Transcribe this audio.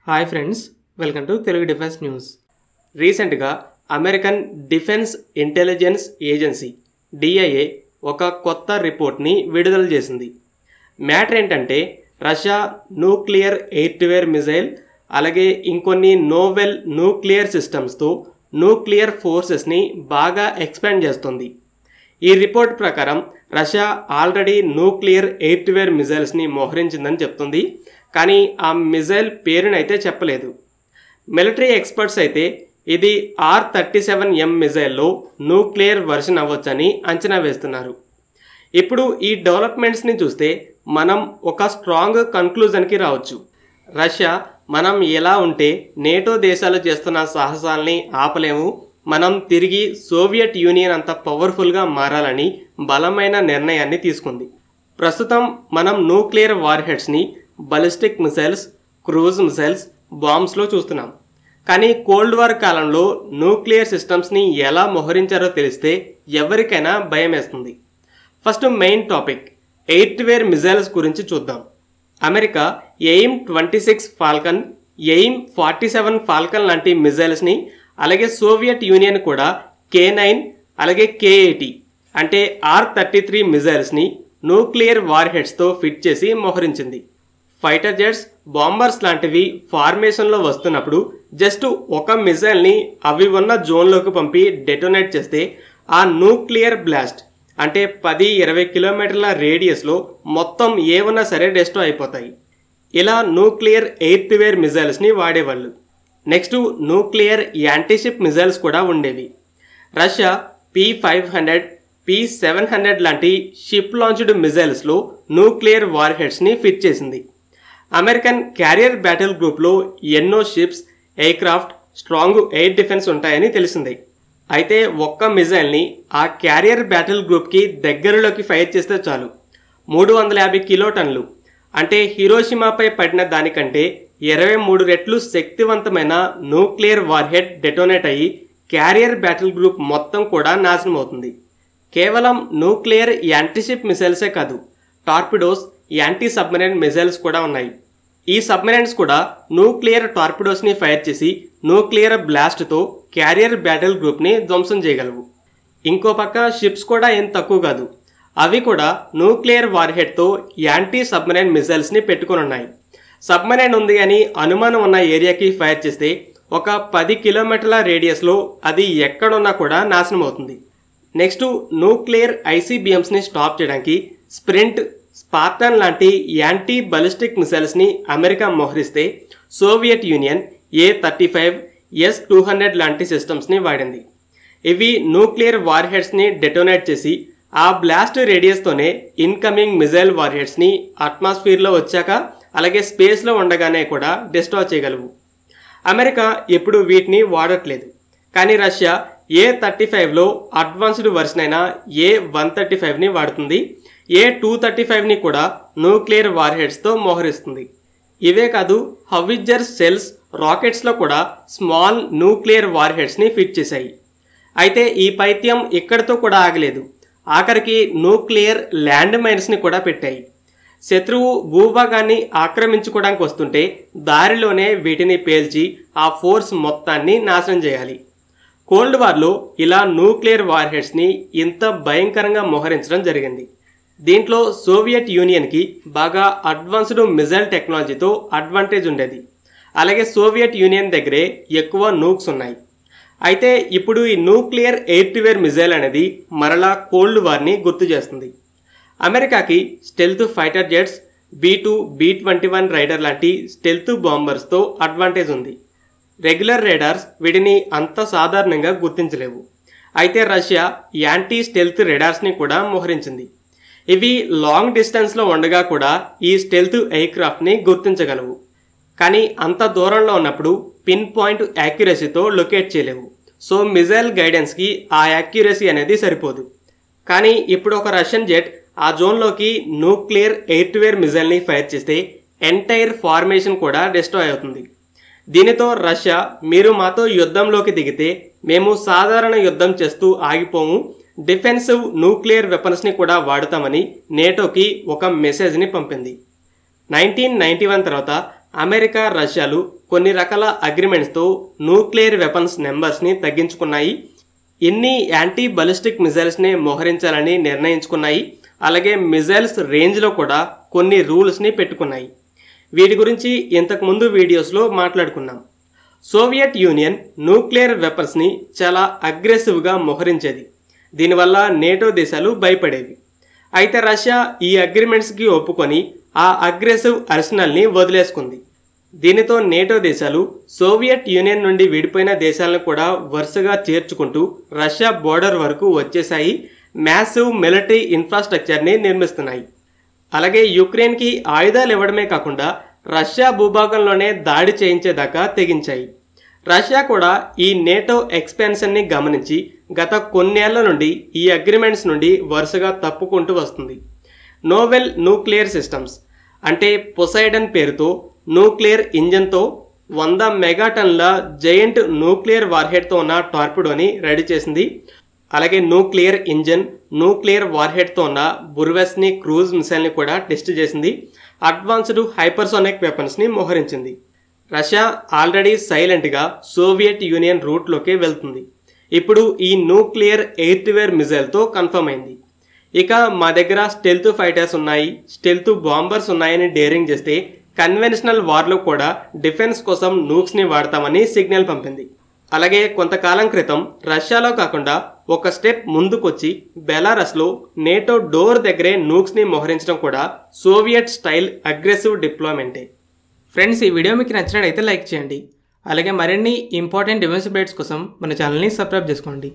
Hi friends, welcome to Telugu defence news. రీసెంట్గా American defence intelligence agency DIA ఒక కొత్త రిపోర్ట్ని విడుదల చేసింది. మ్యాటర్ ఏంటంటే రష్యా న్యూక్లియర్ ఎయిర్వేర్ మిజైల్ అలాగే ఇంకొన్ని నోవెల్ న్యూక్లియర్ సిస్టమ్స్తో న్యూక్లియర్ ఫోర్సెస్ని బాగా ఎక్స్పాండ్ చేస్తుంది. ఈ రిపోర్ట్ ప్రకారం రష్యా ఆల్రెడీ న్యూక్లియర్ ఎయిర్వేర్ మిజైల్స్ని మోహరించిందని చెప్తుంది. కానీ ఆ మిజైల్ పేరునైతే చెప్పలేదు. మిలిటరీ ఎక్స్పర్ట్స్ అయితే ఇది R-37M మిజైల్లో న్యూక్లియర్ వర్షన్ అవ్వచ్చని అంచనా వేస్తున్నారు. ఇప్పుడు ఈ డెవలప్మెంట్స్ని చూస్తే మనం ఒక స్ట్రాంగ్ కన్క్లూజన్కి రావచ్చు. రష్యా మనం ఎలా ఉంటే నేటో దేశాలు చేస్తున్న సాహసాలని ఆపలేము, మనం తిరిగి సోవియట్ యూనియన్ అంత పవర్ఫుల్గా మారాలని బలమైన నిర్ణయాన్ని తీసుకుంది. ప్రస్తుతం మనం న్యూక్లియర్ వార్ హెడ్స్ని బాలిస్టిక్ మిసైల్స్, క్రూజ్ మిసైల్స్, బాంబ్స్లో చూస్తున్నాం. కానీ కోల్డ్ వార్ కాలంలో న్యూక్లియర్ సిస్టమ్స్ని ఎలా మోహరించారో తెలిస్తే ఎవరికైనా భయం వేస్తుంది. ఫస్ట్ మెయిన్ టాపిక్ ఎయిర్వేర్ మిజైల్స్ గురించి చూద్దాం. America AIM-26 Falcon, AIM-47 Falcon లాంటి మిజైల్స్ని, అలాగే సోవియట్ యూనియన్ కూడా K9 అలాగే K80 అంటే R-33 మిజైల్స్ని న్యూక్లియర్ వార్ హెడ్స్తో ఫిట్ చేసి మోహరించింది. ఫైటర్ జెట్స్, బాంబర్స్ లాంటివి ఫార్మేషన్లో వస్తున్నప్పుడు జస్ట్ ఒక మిజైల్ని అవి ఉన్న జోన్లోకి పంపి డెటోనేట్ చేస్తే ఆ న్యూక్లియర్ బ్లాస్ట్ అంటే 10-20 కిలోమీటర్ల రేడియస్లో మొత్తం ఏమన్నా సరే డెస్ట్రాయ్ అయిపోతాయి. ఇలా న్యూక్లియర్ ఎయిర్వేర్ మిజైల్స్ని వాడేవాళ్ళు. నెక్స్ట్ న్యూక్లియర్ యాంటీషిప్ మిజైల్స్ కూడా ఉండేవి. రష్యా P-500, P-700 లాంటి షిప్ లాంచ్డ్ మిజైల్స్లో న్యూక్లియర్ వార్ హెడ్స్ని ఫిట్ చేసింది. అమెరికన్ క్యారియర్ బ్యాటిల్ గ్రూప్లో ఎన్నో ships, aircraft, strong air defence ఉంటాయని తెలిసింది. అయితే ఒక్క మిజైల్ని ఆ క్యారియర్ బ్యాటిల్ గ్రూప్కి దగ్గరలోకి ఫైర్ చేస్తే చాలు 350 కిలోటన్లు అంటే హిరోషిమాపై పడిన దానికంటే 23 రెట్లు శక్తివంతమైన న్యూక్లియర్ వార్ హెడ్ డెటోనేట్ అయ్యి క్యారియర్ బ్యాటిల్ గ్రూప్ మొత్తం కూడా నాశనం అవుతుంది. కేవలం న్యూక్లియర్ యాంటీషిప్ మిసైల్సే కాదు, టార్పిడోస్, యాంటీ సబ్మెరైన్ మిజైల్స్ కూడా ఉన్నాయి. ఈ సబ్మెరైన్స్ కూడా న్యూక్లియర్ టార్పిడోస్ని ఫైర్ చేసి న్యూక్లియర్ బ్లాస్ట్తో క్యారియర్ బ్యాటిల్ గ్రూప్ని ధ్వంసం చేయగలవు. ఇంకో పక్క షిప్స్ కూడా ఏం తక్కువ కాదు, అవి కూడా న్యూక్లియర్ వార్ హెడ్తో యాంటీ సబ్మెరైన్ మిజైల్స్ని పెట్టుకుని ఉన్నాయి. సబ్మెరైన్ ఉంది అని అనుమానం ఉన్న ఏరియాకి ఫైర్ చేస్తే ఒక 10 కిలోమీటర్ల రేడియస్లో అది ఎక్కడున్నా కూడా నాశనం అవుతుంది. నెక్స్ట్ న్యూక్లియర్ ICBMస్ని స్టాప్ చేయడానికి స్ప్రింట్, స్పార్టన్ లాంటి యాంటీ బాలిస్టిక్ మిసైల్స్ని అమెరికా మోహరిస్తే సోవియట్ యూనియన్ A-35, S-200 లాంటి సిస్టమ్స్ని వాడింది. ఇవి న్యూక్లియర్ వార్ హెడ్స్ని డెటోనేట్ చేసి ఆ బ్లాస్ట్ రేడియస్తోనే ఇన్కమింగ్ మిజైల్ వార్ హెడ్స్ని అట్మాస్ఫియర్లో వచ్చాక అలాగే స్పేస్లో ఉండగానే కూడా డిస్ట్రాయ్ చేయగలవు. అమెరికా ఎప్పుడు వీటిని వాడట్లేదు. కానీ రష్యా A-35లో అడ్వాన్స్డ్ వర్షన్ అయిన A-135ని వాడుతుంది. A-235ని కూడా న్యూక్లియర్ వార్ హెడ్స్తో మోహరిస్తుంది. ఇవే కాదు, హవిట్జర్ సెల్స్, రాకెట్స్లో కూడా స్మాల్ న్యూక్లియర్ వార్ హెడ్స్ని ఫిట్ చేశాయి. అయితే ఈ పైత్యం ఇక్కడితో కూడా ఆగలేదు. ఆఖరికి న్యూక్లియర్ ల్యాండ్ మైన్స్ని కూడా పెట్టాయి. శత్రువు భూభాగాన్ని ఆక్రమించుకోవడానికి వస్తుంటే దారిలోనే వీటిని పేల్చి ఆ ఫోర్స్ మొత్తాన్ని నాశనం చేయాలి. కోల్డ్ వార్లో ఇలా న్యూక్లియర్ వార్ హెడ్స్ని ఇంత భయంకరంగా మోహరించడం జరిగింది. దీంట్లో సోవియట్ యూనియన్కి బాగా అడ్వాన్స్డ్ మిజైల్ టెక్నాలజీతో అడ్వాంటేజ్ ఉండేది. అలాగే సోవియట్ యూనియన్ దగ్గరే ఎక్కువ నూక్స్ ఉన్నాయి. అయితే ఇప్పుడు ఈ న్యూక్లియర్ ఎయిర్వేర్ మిజైల్ అనేది మరలా కోల్డ్ వార్ని గుర్తు చేస్తుంది. అమెరికాకి stealth fighter jets, B-2, B-21 Raider లాంటి స్టెల్త్ బాంబర్స్తో అడ్వాంటేజ్ ఉంది. రెగ్యులర్ రేడార్స్ వీటిని అంత సాధారణంగా గుర్తించలేవు. అయితే రష్యా యాంటీ స్టెల్త్ రేడార్స్ని కూడా మోహరించింది. ఇవి లాంగ్ డిస్టెన్స్లో ఉండగా కూడా ఈ స్టెల్త్ ఎయిర్క్రాఫ్ట్ని గుర్తించగలవు. కానీ అంత దూరంలో ఉన్నప్పుడు పిన్ పాయింట్ యాక్యురసీతో లొకేట్ చేయలేవు. సో మిజైల్ గైడెన్స్కి ఆ యాక్యురసీ అనేది సరిపోదు. కానీ ఇప్పుడు ఒక రష్యన్ జెట్ ఆ జోన్లోకి న్యూక్లియర్ ఎయిర్వేర్ మిజైల్ని ఫైర్ చేస్తే ఎంటైర్ ఫార్మేషన్ కూడా డిస్ట్రాయ్ అవుతుంది. దీనితో రష్యా మీరు మాతో యుద్ధంలోకి దిగితే మేము సాధారణ యుద్ధం చేస్తూ ఆగిపోము, డిఫెన్సివ్ న్యూక్లియర్ వెపన్స్ని కూడా వాడుతామని నేటోకి ఒక మెసేజ్ని పంపింది. 1991 తర్వాత అమెరికా, రష్యాలు కొన్ని రకాల అగ్రిమెంట్స్తో న్యూక్లియర్ వెపన్స్ నెంబర్స్ని తగ్గించుకున్నాయి. ఎన్ని యాంటీ బలిస్టిక్ మిజైల్స్ని మోహరించాలని నిర్ణయించుకున్నాయి. అలాగే మిజైల్స్ రేంజ్లో కూడా కొన్ని రూల్స్ని పెట్టుకున్నాయి. వీటి గురించి ఇంతకుముందు వీడియోస్లో మాట్లాడుకున్నాం. సోవియట్ యూనియన్ న్యూక్లియర్ వెపన్స్ని చాలా అగ్రెసివ్గా మోహరించేది. దీనివల్ల నేటో దేశాలు భయపడేవి. అయితే రష్యా ఈ అగ్రిమెంట్స్కి ఒప్పుకొని ఆ అగ్రెసివ్ అర్సనల్ని వదిలేసుకుంది. దీనితో నేటో దేశాలు సోవియట్ యూనియన్ నుండి విడిపోయిన దేశాలను కూడా వరుసగా చేర్చుకుంటూ రష్యా బోర్డర్ వరకు వచ్చేసాయి. మ్యాసివ్ మిలిటరీ ఇన్ఫ్రాస్ట్రక్చర్ని నిర్మిస్తున్నాయి. అలాగే యుక్రెయిన్కి ఆయుధాలు ఇవ్వడమే కాకుండా రష్యా భూభాగంలోనే దాడి చేయించేదాకా తెగించాయి. రష్యా కూడా ఈ నేటో ఎక్స్పాన్షన్ని గమనించి గత కొన్నేళ్ల నుండి ఈ అగ్రిమెంట్స్ నుండి వరుసగా తప్పుకుంటూ వస్తుంది. నోవెల్ న్యూక్లియర్ సిస్టమ్స్ అంటే పొసైడన్ పేరుతో న్యూక్లియర్ ఇంజన్తో 100 మెగాటన్ల జైంట్ న్యూక్లియర్ వార్హెడ్తో ఉన్న టార్పిడోని రెడీ చేసింది. అలాగే న్యూక్లియర్ ఇంజన్, న్యూక్లియర్ వార్హెడ్తో ఉన్న బుర్వెస్ని క్రూజ్ మిసైల్ని కూడా టెస్ట్ చేసింది. అడ్వాన్స్డ్ హైపర్సోనిక్ వెపన్స్ని మోహరించింది. రష్యా ఆల్రెడీ సైలెంట్గా సోవియట్ యూనియన్ రూట్లోకి వెళ్తుంది. ఇప్పుడు ఈ న్యూక్లియర్ ఎయిర్వేర్ మిజైల్తో కన్ఫర్మ్ అయింది. ఇక మా దగ్గర స్టెల్త్ ఫైటర్స్ ఉన్నాయి, స్టెల్త్ బాంబర్స్ ఉన్నాయని డేరింగ్ చేస్తే కన్వెన్షనల్ వార్లో కూడా డిఫెన్స్ కోసం నూక్స్ని వాడతామని సిగ్నల్ పంపింది. అలాగే కొంతకాలం క్రితం రష్యాలో కాకుండా ఒక స్టెప్ ముందుకొచ్చి బెలారస్లో నేటో డోర్ దగ్గరే నూక్స్ని మోహరించడం కూడా సోవియట్ స్టైల్ అగ్రెసివ్ డిప్లాయ్మెంటే. ఫ్రెండ్స్, ఈ వీడియో మీకు నచ్చినట్లయితే లైక్ చేయండి. అలాగే మరిన్ని ఇంపార్టెంట్ డిఫెన్స్ అప్డేట్స్ కోసం మన ఛానల్ని సబ్స్క్రైబ్ చేసుకోండి.